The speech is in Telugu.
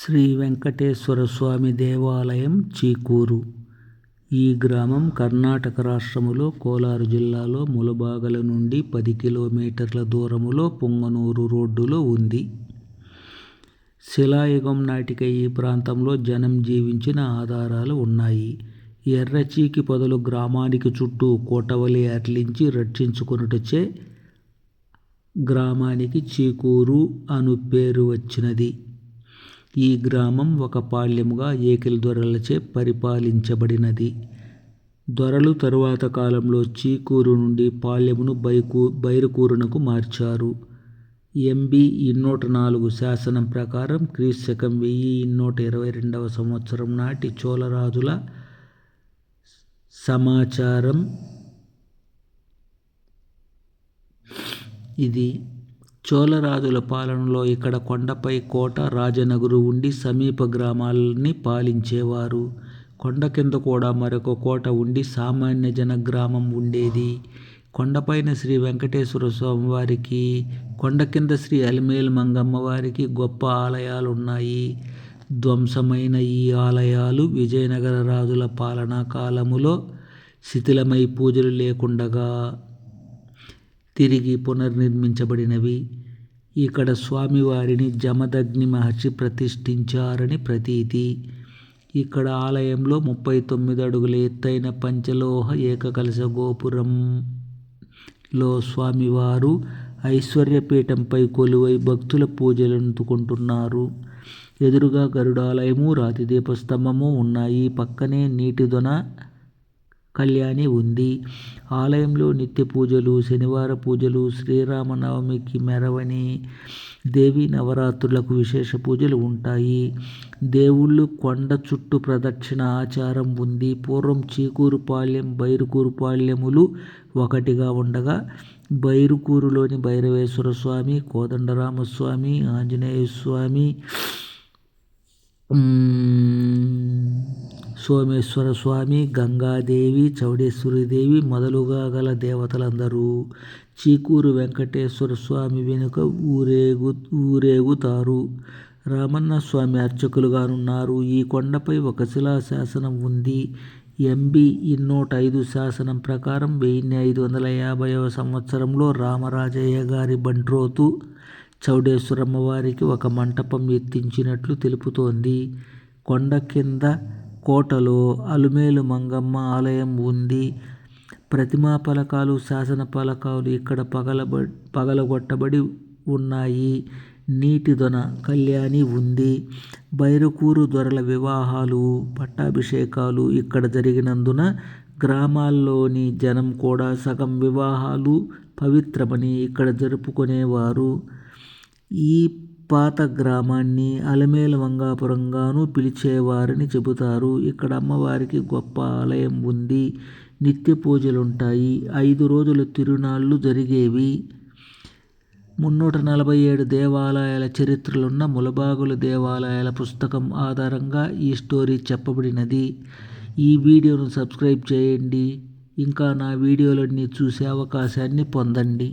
శ్రీ వెంకటేశ్వర స్వామి దేవాలయం చీకూరు. ఈ గ్రామం కర్ణాటక రాష్ట్రములో కోలారు జిల్లాలో ములబాగల నుండి 10 కిలోమీటర్ల దూరములో పొంగనూరు రోడ్డులో ఉంది. శిలాయుగం నాటికే ఈ ప్రాంతంలో జనం జీవించిన ఆధారాలు ఉన్నాయి. ఎర్రచీకి పొదలు గ్రామానికి చుట్టూ కోటవలి అర్లించి రక్షించుకొనుటచే గ్రామానికి చీకూరు అను పేరు వచ్చినది. ఈ గ్రామం ఒక పాళ్యముగా ఏకిల్ దొరలచే పరిపాలించబడినది. దొరలు తరువాత కాలంలో చీకూరు నుండి పాళ్యమును బైరుకూరునకు మార్చారు. ఎంబి 204 శాసనం ప్రకారం క్రీస్తు శకం 1122 సంవత్సరం నాటి చోళరాజుల సమాచారం ఇది. చోళరాజుల పాలనలో ఇక్కడ కొండపై కోట, రాజనగరు ఉండి సమీప గ్రామాలని పాలించేవారు. కొండ కింద కూడా మరొక కోట ఉండి సామాన్య జన గ్రామం ఉండేది. కొండపైన శ్రీ వెంకటేశ్వర స్వామి వారికి, కొండ కింద శ్రీ అలిమేలు మంగమ్మ వారికి గొప్ప ఆలయాలున్నాయి. ధ్వంసమైన ఈ ఆలయాలు విజయనగర రాజుల పాలనా కాలములో శిథిలమై పూజలు లేకుండగా తిరిగి పునర్నిర్మించబడినవి. ఇక్కడ స్వామివారిని జమదగ్ని మహర్షి ప్రతిష్ఠించారని ప్రతీతి. ఇక్కడ ఆలయంలో 39 అడుగుల ఎత్తైన పంచలోహ ఏకకలశ గోపురంలో స్వామివారు ఐశ్వర్యపీఠంపై కొలువై భక్తుల పూజలందుకుంటున్నారు. ఎదురుగా గరుడాలయము, రాతి దీపస్తంభము ఉన్నాయి. పక్కనే నీటి దొన కళ్యాణి ఉంది. ఆలయంలో నిత్య పూజలు, శనివార పూజలు, శ్రీరామనవమికి మెరవని, దేవీ నవరాత్రులకు విశేష పూజలు ఉంటాయి. దేవుళ్ళు కొండ చుట్టూ ప్రదక్షిణ ఆచారం ఉంది. పూర్వం చీకూరు పాళ్యం, బైరుకూరు పాళ్యములు ఒకటిగా ఉండగా బైరుకూరులోని భైరవేశ్వర స్వామి, కోదండరామస్వామి, ఆంజనేయస్వామి, సోమేశ్వర స్వామి, గంగాదేవి, చౌడేశ్వరీదేవి మొదలుగా గల దేవతలందరూ చీకూరు వెంకటేశ్వర స్వామి వెనుక ఊరేగుతారు. రామన్న స్వామి అర్చకులుగానున్నారు. ఈ కొండపై ఒక శిలా శాసనం ఉంది. ఎంబి 205 శాసనం ప్రకారం 1550వ సంవత్సరంలో రామరాజయ్య గారి బంట్రోతు చౌడేశ్వరమ్మ వారికి ఒక మంటపం ఎత్తించినట్లు తెలుపుతోంది. కొండ కింద కోటలో అలుమేలు మంగమ్మ ఆలయం ఉంది. ప్రతిమా ఫలకాలు, శాసన ఫలకాలు ఇక్కడ పగలగొట్టబడి ఉన్నాయి. నీటి దొన కళ్యాణి ఉంది. బైరుకూరు దొరల వివాహాలు, పట్టాభిషేకాలు ఇక్కడ జరిగినందున గ్రామాల్లోని జనం కూడా సగం వివాహాలు పవిత్రమని ఇక్కడ జరుపుకునేవారు. ఈ పాత గ్రామాన్ని అలమేలు మంగాపురంగాను పిలిచేవారని చెబుతారు. ఇక్కడ అమ్మవారికి గొప్ప ఆలయం ఉంది. నిత్య పూజలుంటాయి. 5 రోజుల తిరునాళ్ళు జరిగేవి. 347 దేవాలయాల చరిత్రలున్న ములబాగుల దేవాలయాల పుస్తకం ఆధారంగా ఈ స్టోరీ చెప్పబడినది. ఈ వీడియోను సబ్స్క్రైబ్ చేయండి. ఇంకా నా వీడియోలన్నీ చూసే అవకాశాన్ని పొందండి.